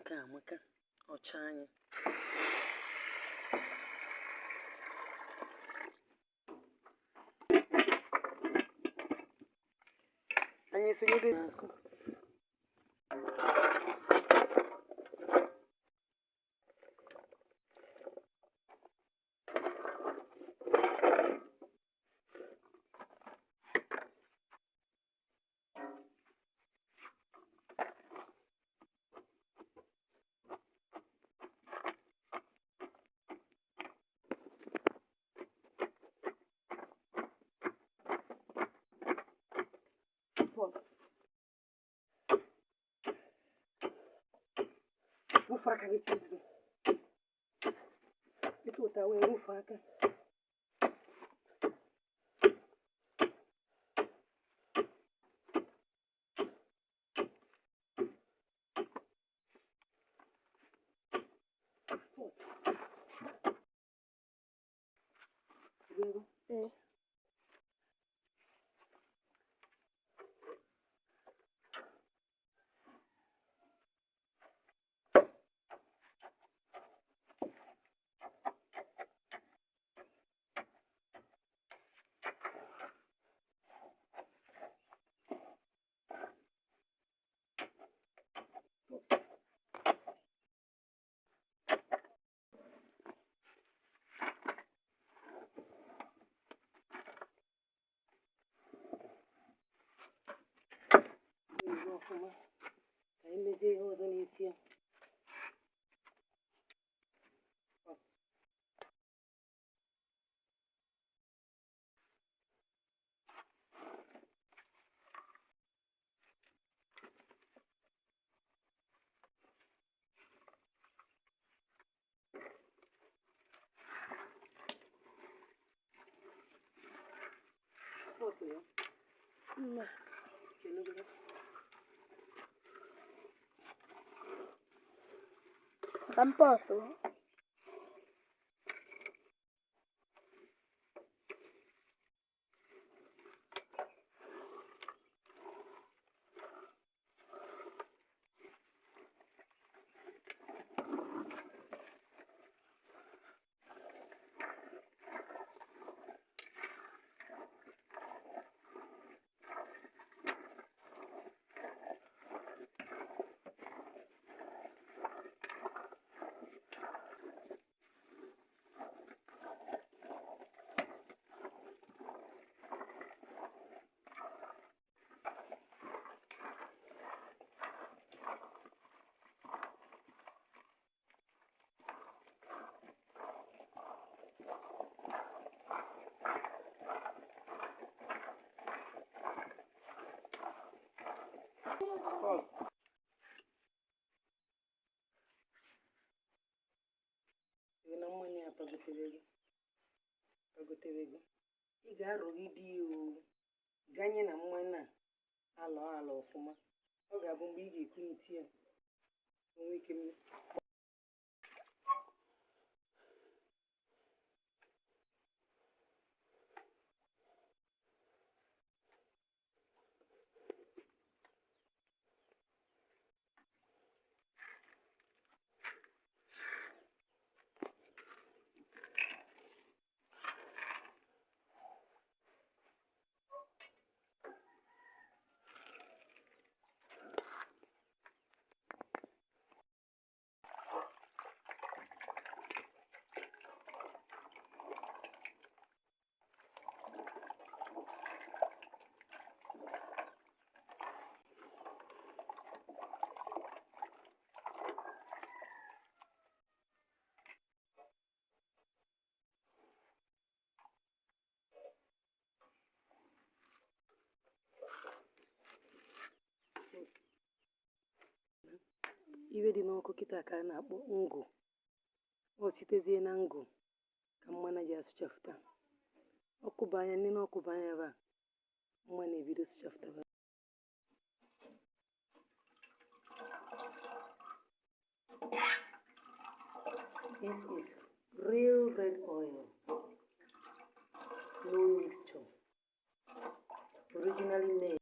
nke a amaka ọcha anya. Anyị esonyebe n'azụ. Vou fraca de tudo. E tu tá, eu vou faca. É. Aí mesei rosa nesse. Posso eu? Não. Non posso? Na mmanya ya pagotere gị. Ị ga-arụgide ya ganye na mmanya alọ ọfụma. Ọ ga-abụ mgbe ị ga-ekunite ya onwe ike m. Iwe dị n'ọkụ kịta ka a na-akpọ ngụ. Ọ sitezie na ngụ ka mmanụ ji asụchafụta. Ọkụba anya nne na ọkụba anya ebe a mmanụ ebido sụchafụta. This is real red oil, no mixture, originally made.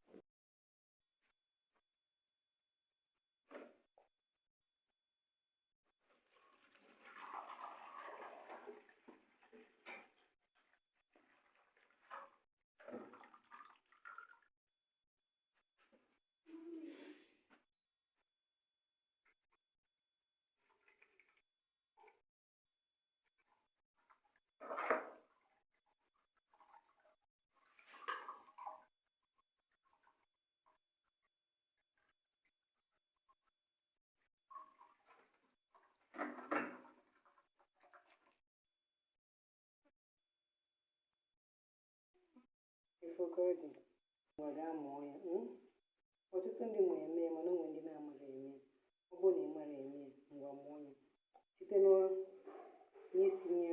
ifokọrọ dị ngwa gaa mụọ ya. Ọtụtụ ndị mụ eme ya mana onwe ndị na-amaghị eme ya. Ọ bụrụ na ị mara eme ya, ngwa mụọ ya site n'isi nye